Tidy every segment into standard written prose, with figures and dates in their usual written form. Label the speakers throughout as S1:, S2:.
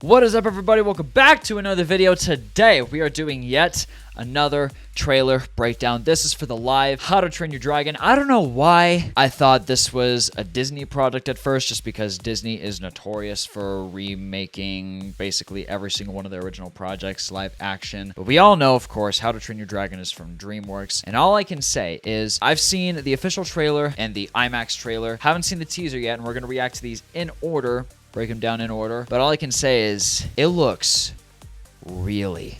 S1: What is up, everybody? Welcome back to another video. Today we are doing yet another trailer breakdown. This is for the live How to Train Your Dragon. I don't know why I thought this was a Disney product at first, just because Disney is notorious for remaking basically every single one of their original projects live action. But we all know, of course, How to Train Your Dragon is from DreamWorks. And all I can say is I've seen the official trailer and the IMAX trailer. Haven't seen the teaser yet, and we're going to react to these in order. Break them down in order. But all I can say is it looks really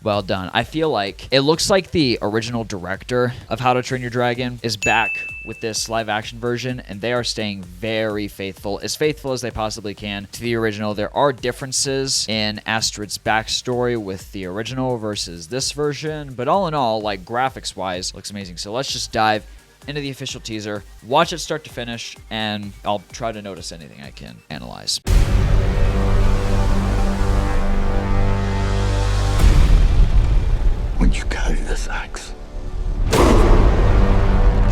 S1: well done. I feel like it looks like the original director of How to Train Your Dragon is back with this live action version, and they are staying very faithful as they possibly can to the original. There are differences in Astrid's backstory with the original versus this version, but all in all, like graphics wise, looks amazing. So let's just dive into the official teaser, watch it start to finish, and I'll try to notice anything I can analyze.
S2: When you carry this axe,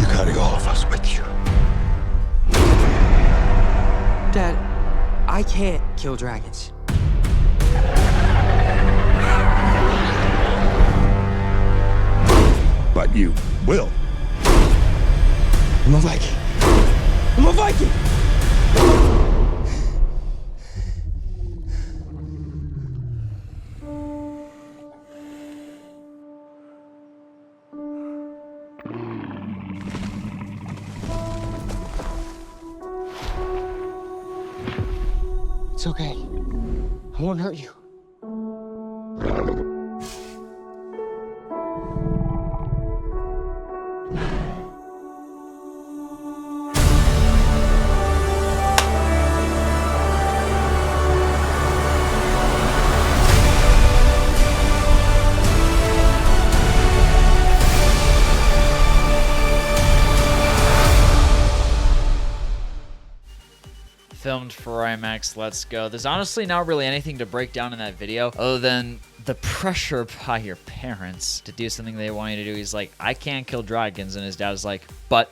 S2: you carry all of us with you.
S3: Dad, I can't kill dragons.
S2: But you will.
S3: I'm a Viking. I'm a Viking! It's okay. I won't hurt you.
S1: Filmed for IMAX, let's go. There's honestly not really anything to break down in that video other than the pressure by your parents to do something they want you to do. He's like, I can't kill dragons, and his dad's like, but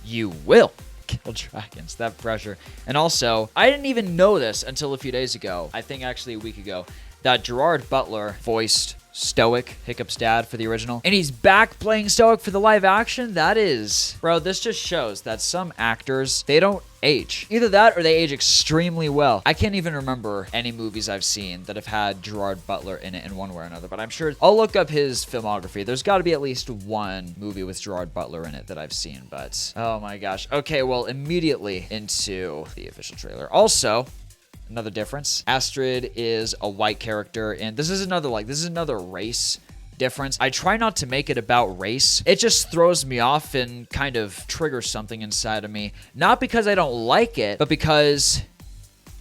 S1: you will kill dragons. That pressure. And also, I didn't even know this until a few days ago, I think actually a week ago, that Gerard Butler voiced Stoic, Hiccup's dad, for the original, and he's back playing Stoic for the live action. That is, bro, this just shows that some actors, they don't age. Either that or they age extremely well. I can't even remember any movies I've seen that have had Gerard Butler in it in one way or another, but I'm sure I'll look up his filmography. There's got to be at least one movie with Gerard Butler in it that I've seen, but oh my gosh. Okay, well, immediately into the official trailer. Also, another difference, Astrid is a white character, and this is another race difference. I try not to make it about race. It just throws me off and kind of triggers something inside of me. Not because I don't like it, but because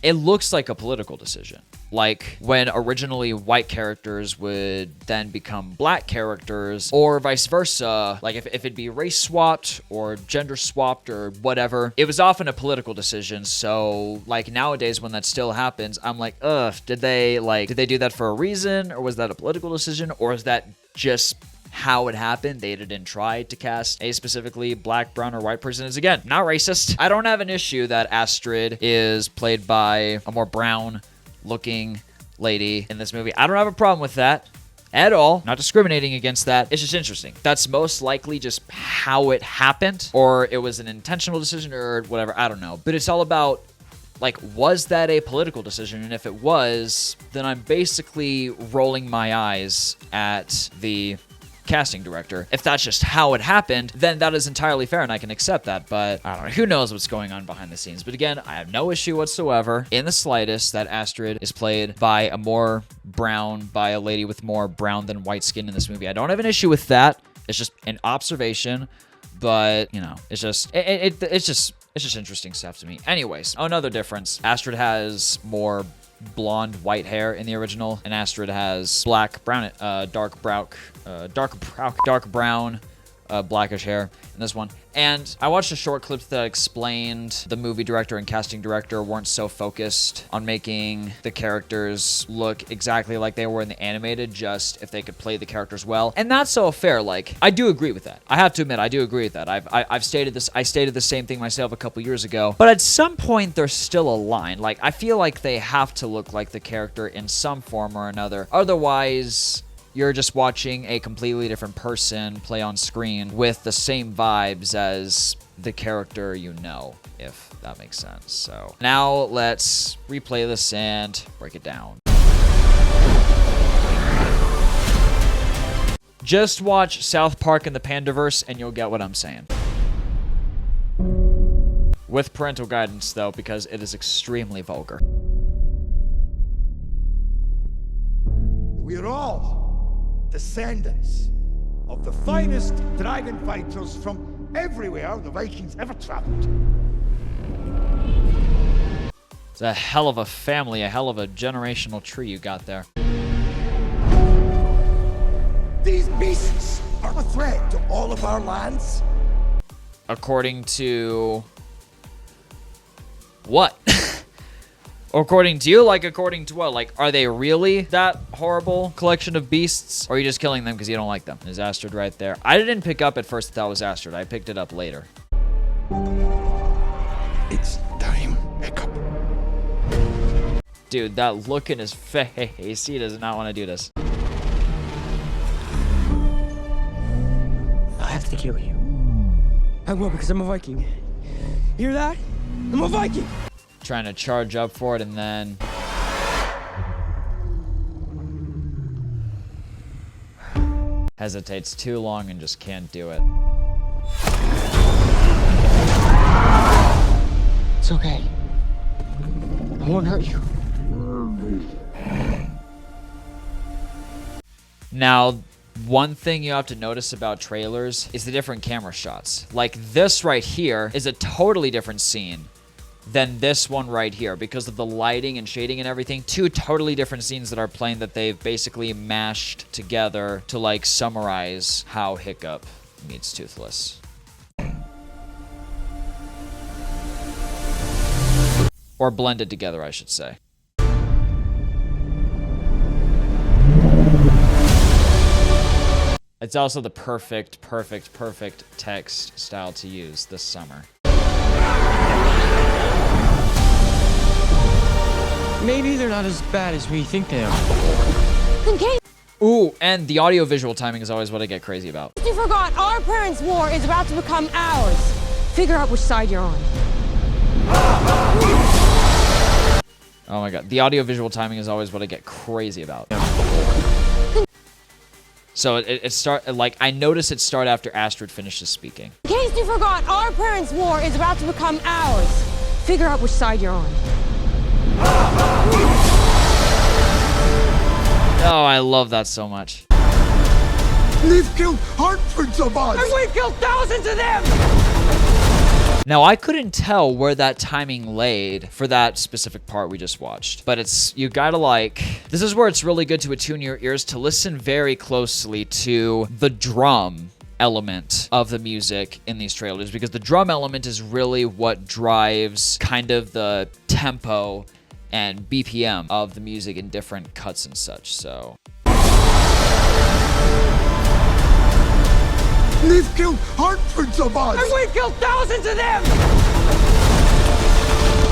S1: it looks like a political decision. Like when originally white characters would then become black characters, or vice versa. Like if it'd be race swapped or gender swapped or whatever, it was often a political decision. So like nowadays when that still happens, I'm like, ugh, did they do that for a reason, or was that a political decision, or is that just how it happened? They didn't try to cast a specifically black, brown, or white person. Is again not racist. I don't have an issue that Astrid is played by a more brown looking lady in this movie. I don't have a problem with that at all. Not discriminating against that. It's just interesting. That's most likely just how it happened, or it was an intentional decision or whatever. I don't know. But it's all about, like, was that a political decision? And if it was, then I'm basically rolling my eyes at the casting director. If that's just how it happened, then that is entirely fair and I can accept that, but I don't know, who knows what's going on behind the scenes. But again, I have no issue whatsoever in the slightest that Astrid is played by a lady with more brown than white skin in this movie. I don't have an issue with that. It's just an observation, but you know, it's just interesting stuff to me. Anyways, another difference. Astrid has more blonde white hair in the original, and Astrid has dark brown blackish hair in this one. And I watched a short clip that explained the movie director and casting director weren't so focused on making the characters look exactly like they were in the animated, just if they could play the characters well. And that's so fair. Like, I do agree with that. I have to admit, I do agree with that. I've stated this. I stated the same thing myself a couple years ago. But at some point, there's still a line. Like, I feel like they have to look like the character in some form or another. Otherwise, you're just watching a completely different person play on screen with the same vibes as the character you know, if that makes sense. So now let's replay this and break it down. Just watch South Park and the Pandaverse and you'll get what I'm saying. With parental guidance, though, because it is extremely vulgar.
S4: We're all descendants of the finest dragon fighters from everywhere the Vikings ever traveled.
S1: It's a hell of a family, a hell of a generational tree you got there.
S4: These beasts are a threat to all of our lands.
S1: According to... what? According to you? Like, according to what? Like, are they really that horrible collection of beasts? Or are you just killing them because you don't like them? There's Astrid right there. I didn't pick up at first that was Astrid. I picked it up later.
S2: It's time, Hiccup.
S1: Dude, that look in his face. He does not want to do this.
S3: I have to kill you. I will, because I'm a Viking. Hear that? I'm a Viking!
S1: Trying to charge up for it and then... hesitates too long and just can't do it.
S3: It's okay. I won't hurt you.
S1: Now, one thing you have to notice about trailers is the different camera shots. Like, this right here is a totally different scene than this one right here because of the lighting and shading and everything. Two totally different scenes that are playing that they've basically mashed together to, like, summarize how Hiccup meets Toothless. Or blended together, I should say. It's also the perfect text style to use this summer.
S3: Maybe they're not as bad as we think they are.
S1: Ooh, and the audio-visual timing is always what I get crazy about.
S5: You forgot, our parents' war is about to become ours. Figure out which side you're on.
S1: Oh my god, the audio-visual timing is always what I get crazy about. So it start, like, I notice it start after Astrid finishes speaking.
S5: In case you forgot, our parents' war is about to become ours. Figure out which side you're on.
S1: Oh, I love that so much.
S4: They've killed hundreds of us!
S5: And we've killed thousands of them!
S1: Now, I couldn't tell where that timing laid for that specific part we just watched. But it's, you gotta like, this is where it's really good to attune your ears to listen very closely to the drum element of the music in these trailers. Because the drum element is really what drives kind of the tempo and BPM of the music in different cuts and such, so.
S4: They've killed hundreds of us!
S5: And we've killed thousands of them!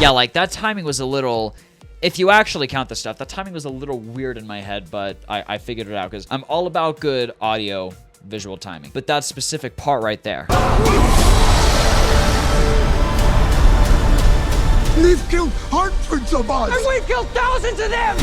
S1: Yeah, like, that timing was a little, if you actually count the stuff, that timing was a little weird in my head, but I figured it out, because I'm all about good audio visual timing. But that specific part right there.
S4: They've killed hundreds of us!
S5: And we've killed thousands of them!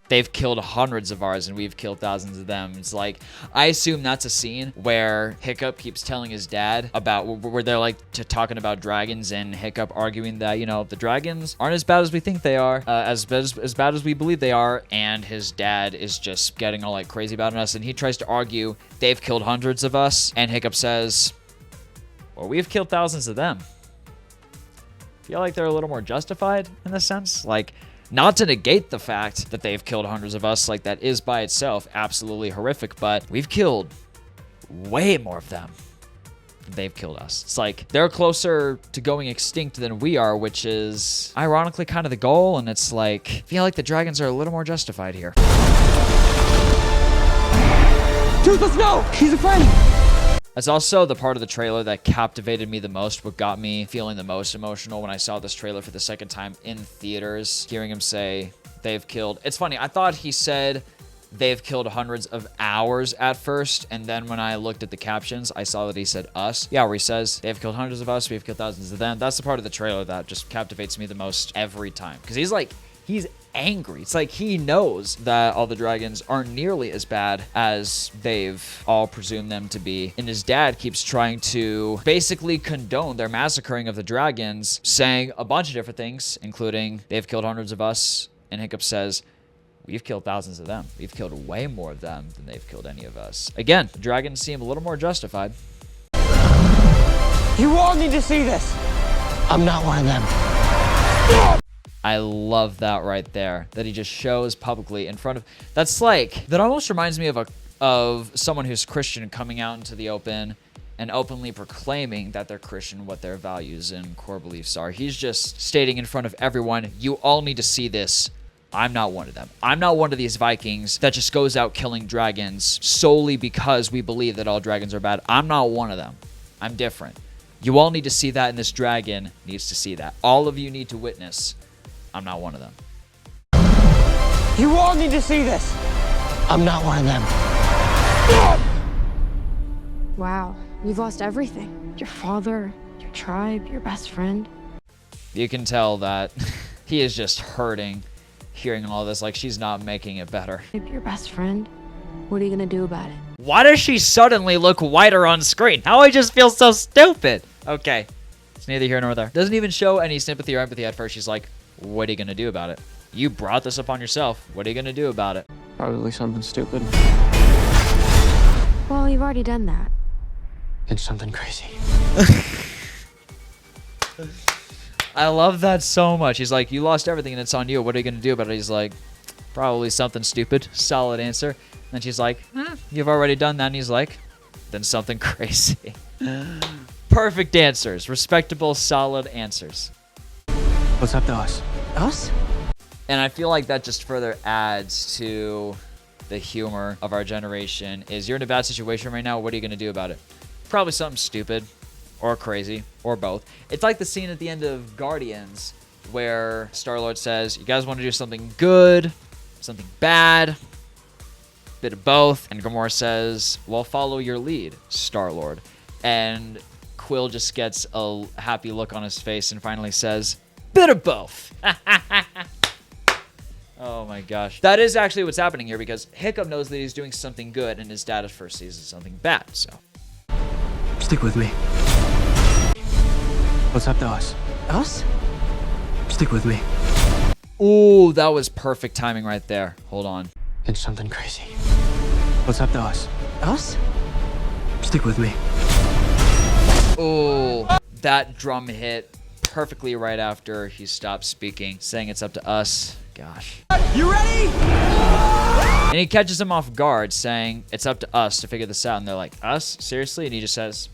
S1: They've killed hundreds of ours and we've killed thousands of them. It's like, I assume that's a scene where Hiccup keeps telling his dad about, where they're like talking about dragons and Hiccup arguing that, you know, the dragons aren't as bad as we think they are, as bad as we believe they are. And his dad is just getting all like crazy about us. And he tries to argue they've killed hundreds of us. And Hiccup says, well, we've killed thousands of them. Feel like they're a little more justified in this sense. Like, not to negate the fact that they've killed hundreds of us, like that is by itself absolutely horrific, but we've killed way more of them. They've killed us. It's like they're closer to going extinct than we are, which is ironically kind of the goal. And it's like, I feel like the dragons are a little more justified here.
S3: Toothless, no! He's a friend!
S1: That's also the part of the trailer that captivated me the most, what got me feeling the most emotional when I saw this trailer for the second time in theaters, hearing him say, they've killed. It's funny, I thought he said they've killed hundreds of ours at first, and then when I looked at the captions, I saw that he said us. Yeah, where he says, they've killed hundreds of us, we've killed thousands of them. That's the part of the trailer that just captivates me the most every time. Because he's angry. It's like he knows that all the dragons aren't nearly as bad as they've all presumed them to be. And his dad keeps trying to basically condone their massacring of the dragons, saying a bunch of different things, including they've killed hundreds of us. And Hiccup says, we've killed thousands of them. We've killed way more of them than they've killed any of us. Again, the dragons seem a little more justified.
S3: You all need to see this. I'm not one of them.
S1: I love that right there, that he just shows publicly in front of, that almost reminds me of someone who's Christian coming out into the open and openly proclaiming that they're Christian, what their values and core beliefs are. He's just stating in front of everyone, you all need to see this. I'm not one of them. I'm not one of these Vikings that just goes out killing dragons solely because we believe that all dragons are bad. I'm not one of them. I'm different. You all need to see that, and this dragon needs to see that. All of you need to witness. I'm not one of them.
S3: You all need to see this. I'm not one of them.
S5: Wow, you've lost everything. Your father, your tribe, your best friend.
S1: You can tell that he is just hurting hearing all this. Like, she's not making it better.
S5: Your best friend. What are you gonna do about it?
S1: Why does she suddenly look whiter on screen? How I just feel so stupid. Okay, it's neither here nor there. Doesn't even show any sympathy or empathy at first. She's like, what are you gonna do about it? You brought this upon yourself. What are you gonna do about it?
S6: Probably something stupid.
S5: Well, you've already done that.
S6: It's something crazy.
S1: I love that so much. He's like, you lost everything and it's on you. What are you gonna do about it? He's like, probably something stupid. Solid answer. And then she's like, you've already done that. And he's like, then something crazy. Perfect answers. Respectable, solid answers.
S6: What's up to us?
S3: Us?
S1: And I feel like that just further adds to the humor of our generation. Is you're in a bad situation right now, what are you going to do about it? Probably something stupid or crazy or both. It's like the scene at the end of Guardians where Star-Lord says, you guys want to do something good, something bad, bit of both. And Gamora says, well, follow your lead, Star-Lord. And Quill just gets a happy look on his face and finally says, bit of both. Oh my gosh. That is actually what's happening here, because Hiccup knows that he's doing something good and his dad at first sees something bad, so.
S6: Stick with me. What's up to us?
S3: Us?
S6: Stick with me.
S1: Ooh, that was perfect timing right there. Hold on.
S6: It's something crazy. What's up to us?
S3: Us?
S6: Stick with me.
S1: Ooh, that drum hit perfectly right after he stopped speaking, saying it's up to us. Gosh.
S3: You ready?
S1: And he catches him off guard, saying it's up to us to figure this out. And they're like, us? Seriously? And he just says,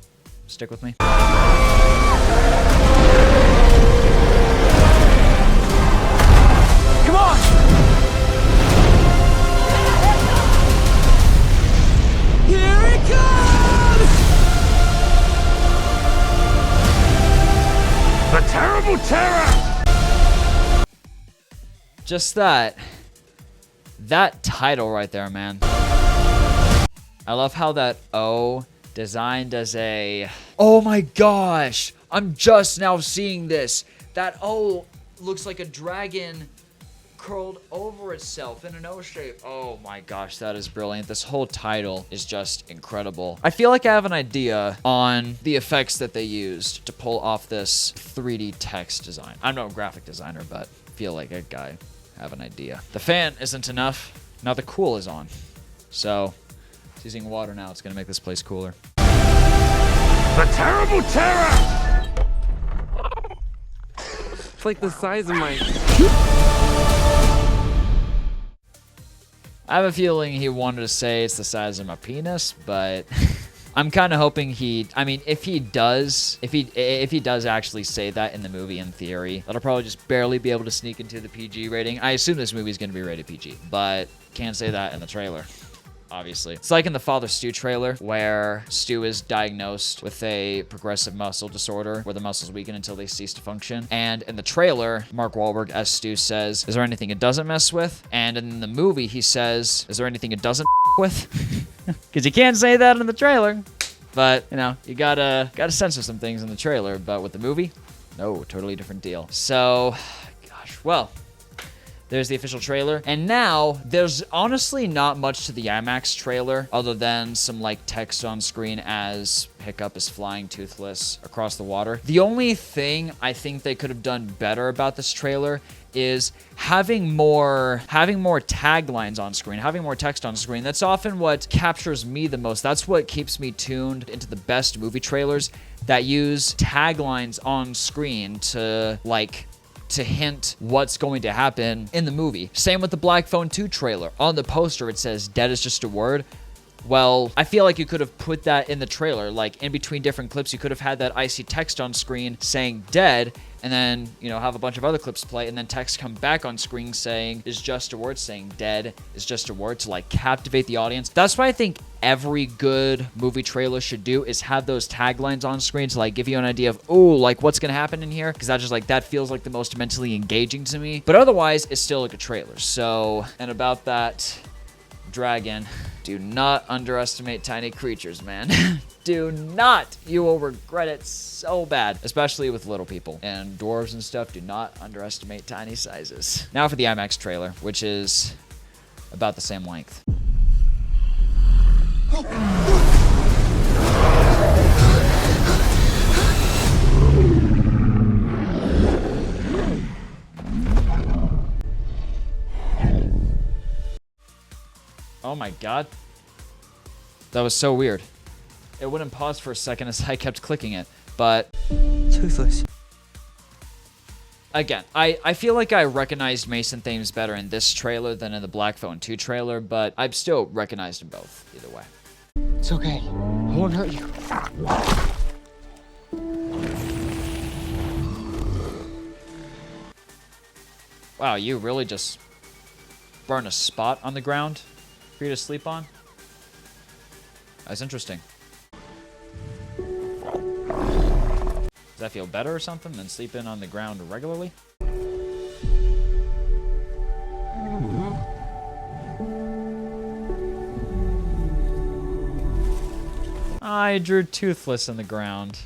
S1: stick with me.
S3: Come on! Here it comes!
S4: The terrible terror!
S1: Just that title right there, man. I love how that O designed as a, oh my gosh, I'm just now seeing this. That O looks like a dragon curled over itself in an O shape. Oh my gosh, that is brilliant. This whole title is just incredible. I feel like I have an idea on the effects that they used to pull off this 3D text design. I'm no graphic designer, but I feel like a guy have an idea. The fan isn't enough. Now the cool is on. So it's using water now. It's gonna make this place cooler.
S4: The terrible terror!
S6: It's like the size of my...
S1: I have a feeling he wanted to say it's the size of my penis, but I'm kind of hoping if he does actually say that in the movie, in theory, that'll probably just barely be able to sneak into the PG rating. I assume this movie is going to be rated PG, but can't say that in the trailer. Obviously. It's like in the Father Stu trailer where Stu is diagnosed with a progressive muscle disorder where the muscles weaken until they cease to function. And in the trailer, Mark Wahlberg as Stu says, is there anything it doesn't mess with? And in the movie, he says, is there anything it doesn't with? Because you can't say that in the trailer. But, you know, you gotta censor some things in the trailer. But with the movie, no, totally different deal. So, gosh, well, there's the official trailer. And now, there's honestly not much to the IMAX trailer other than some, like, text on screen as Hiccup is flying toothless across the water. The only thing I think they could have done better about this trailer is having more taglines on screen, having more text on screen. That's often what captures me the most. That's what keeps me tuned into the best movie trailers that use taglines on screen to hint what's going to happen in the movie. Same with the Black Phone 2 trailer. On the poster, it says, dead is just a word. Well, I feel like you could have put that in the trailer. Like, in between different clips, you could have had that icy text on screen saying dead, and then, you know, have a bunch of other clips play, and then text come back on screen saying is just a word, saying dead is just a word, to, like, captivate the audience. That's what I think every good movie trailer should do, is have those taglines on screen to, like, give you an idea of, oh, like, what's gonna happen in here? Because that feels like the most mentally engaging to me. But otherwise, it's still like a trailer. So, and about that dragon, do not underestimate tiny creatures, man. Do not. You will regret it so bad, especially with little people. And dwarves and stuff, do not underestimate tiny sizes. Now for the IMAX trailer, which is about the same length. Oh my god. That was so weird. It wouldn't pause for a second as I kept clicking it, but...
S3: Toothless.
S1: Again, I feel like I recognized Mason Thames better in this trailer than in the Black Phone 2 trailer, but I've still recognized them both, either way.
S3: It's okay. I won't hurt you.
S1: Wow, you really just burn a spot on the ground for you to sleep on? That's interesting. Does that feel better or something than sleeping on the ground regularly? I drew Toothless in the ground.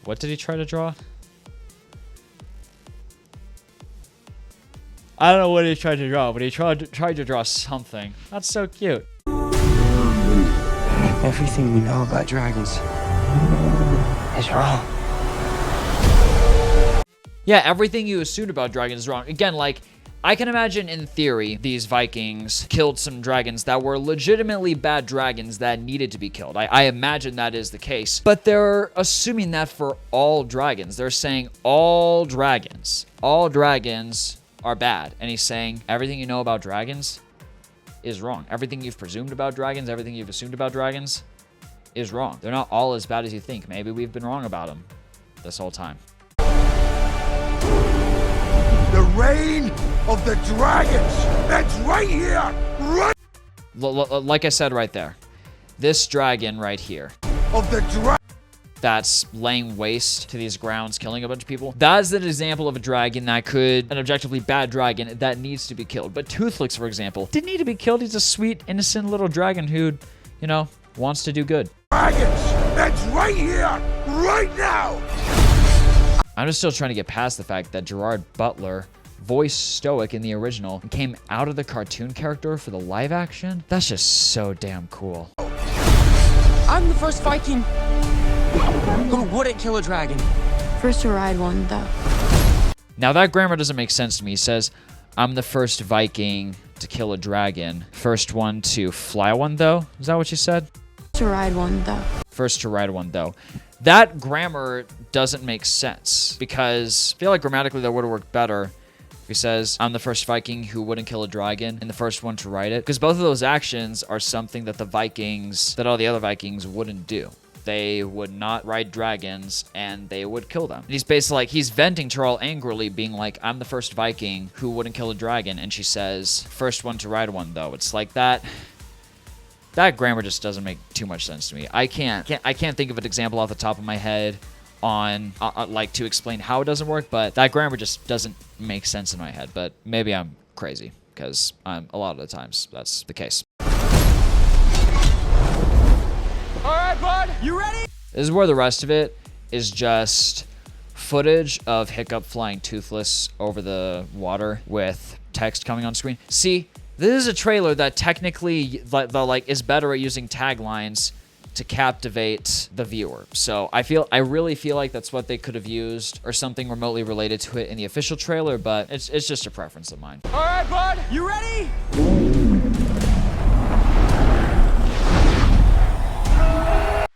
S1: What did he try to draw? I don't know what he tried to draw, but he tried to draw something. That's so cute.
S3: Everything we know about dragons is wrong.
S1: Yeah, everything you assumed about dragons is wrong. Again, like, I can imagine in theory, these Vikings killed some dragons that were legitimately bad dragons that needed to be killed. I imagine that is the case. But they're assuming that for all dragons. They're saying all dragons are bad. And he's saying everything you know about dragons is wrong. Everything you've presumed about dragons, everything you've assumed about dragons is wrong. They're not all as bad as you think. Maybe we've been wrong about them this whole time.
S4: The reign of the dragons! It's right here! Right
S1: Like I said right there. This dragon right here.
S4: of the dragon!
S1: That's laying waste to these grounds, killing a bunch of people. That is an example of a dragon that an objectively bad dragon that needs to be killed. But Toothless, for example, didn't need to be killed. He's a sweet, innocent little dragon who, you know, wants to do good.
S4: Dragons! It's right here! Right now!
S1: I'm just still trying to get past the fact that Gerard Butler voiced Stoic in the original and came out of the cartoon character for the live action. That's just so damn cool.
S3: I'm the first Viking who wouldn't kill a dragon.
S5: First to ride one, though.
S1: Now that grammar doesn't make sense to me. He says, I'm the first Viking to kill a dragon. First one to fly one, though? Is that what you said?
S5: To ride one, though.
S1: First to ride one, though. That grammar doesn't make sense because I feel like grammatically that would have worked better He says, I'm the first Viking who wouldn't kill a dragon and the first one to ride it. Because both of those actions are something that that all the other Vikings wouldn't do. They would not ride dragons and they would kill them. And he's basically like, he's venting to her all angrily, being like, I'm the first Viking who wouldn't kill a dragon. And she says, first one to ride one, though. It's like that grammar just doesn't make too much sense to me. I can't think of an example off the top of my head on like to explain how it doesn't work, but that grammar just doesn't make sense in my head. But maybe I'm crazy, because a lot of the times that's the case.
S3: All right, bud, you ready?
S1: This is where the rest of it is just footage of Hiccup flying toothless over the water with text coming on screen. See, this is a trailer that technically is better at using taglines to captivate the viewer. So I really feel like that's what they could have used, or something remotely related to it in the official trailer, but it's just a preference of mine.
S3: All right, bud, you ready?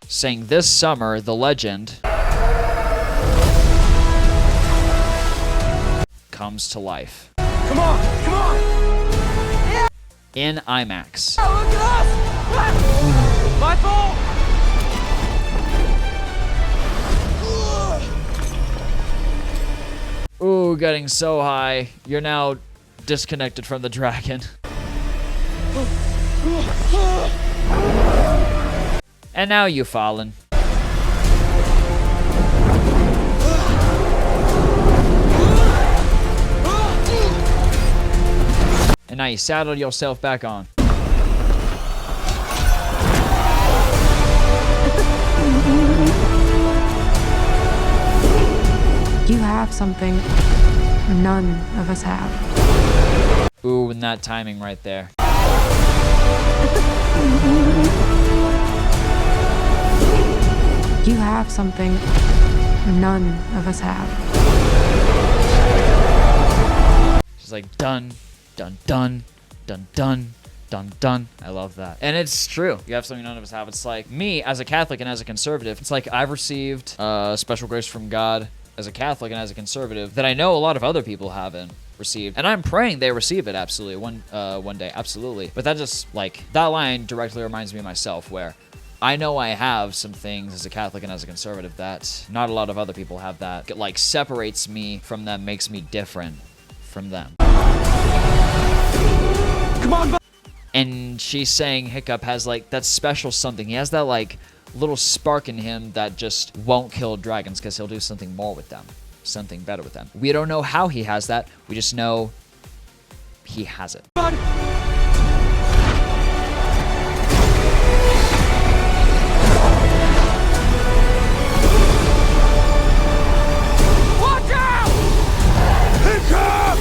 S1: Saying this summer, the legend comes to life.
S3: Come on, come on! Yeah.
S1: In IMAX.
S3: Oh, look at us! My fault!
S1: Ooh, getting so high. You're now disconnected from the dragon. And now you've fallen. And now you saddled yourself back on.
S5: You have something none of us have.
S1: Ooh, and that timing right there.
S5: You have something none of us have.
S1: She's like, done, dun, dun, dun, dun, dun, dun. I love that. And it's true. You have something none of us have. It's like me as a Catholic and as a conservative. It's like I've received special grace from God as a Catholic and as a conservative that I know a lot of other people haven't received. And I'm praying they receive it, absolutely, one day, absolutely. But that just, like, that line directly reminds me of myself, where I know I have some things as a Catholic and as a conservative that not a lot of other people have, that, like, separates me from them, makes me different from them.
S3: Come on, bud!
S1: And she's saying Hiccup has, like, that special something. He has that, like, little spark in him that just won't kill dragons, because he'll do something more with them, something better with them. We don't know how he has that. We just know he has it.
S3: Bud. Watch out! Hiccup!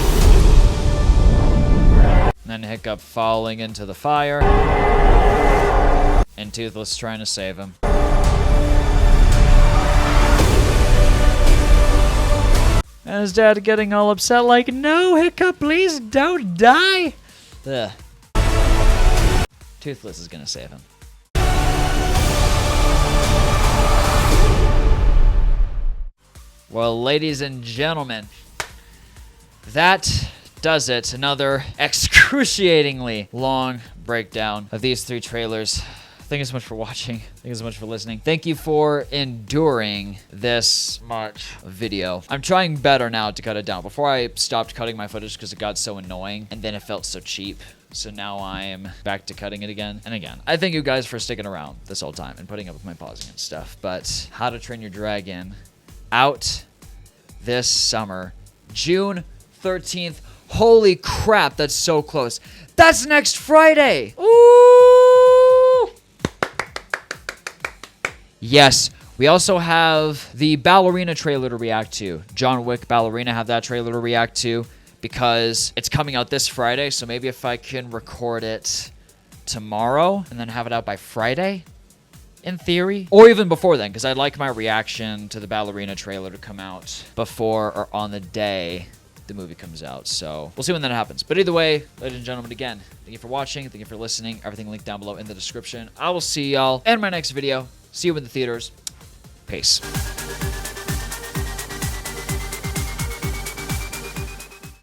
S1: And then Hiccup falling into the fire, and Toothless trying to save him. And his dad getting all upset, like, no, Hiccup, please don't die. Ugh. Toothless is gonna save him. Well, ladies and gentlemen, that does it. Another excruciatingly long breakdown of these three trailers. Thank you so much for watching. Thank you so much for listening. Thank you for enduring this much video. I'm trying better now to cut it down. Before, I stopped cutting my footage because it got so annoying, and then it felt so cheap. So now I'm back to cutting it again and again. I thank you guys for sticking around this whole time and putting up with my pausing and stuff. But How to Train Your Dragon out this summer, June 13th. Holy crap, that's so close. That's next Friday. Ooh! Yes, we also have the Ballerina trailer to react to. John Wick Ballerina, have that trailer to react to, because it's coming out this Friday. So maybe if I can record it tomorrow and then have it out by Friday, in theory, or even before then, because I'd like my reaction to the Ballerina trailer to come out before or on the day the movie comes out. So we'll see when that happens. But either way, ladies and gentlemen, again, thank you for watching. Thank you for listening. Everything linked down below in the description. I will see y'all in my next video. See you in the theaters. Peace.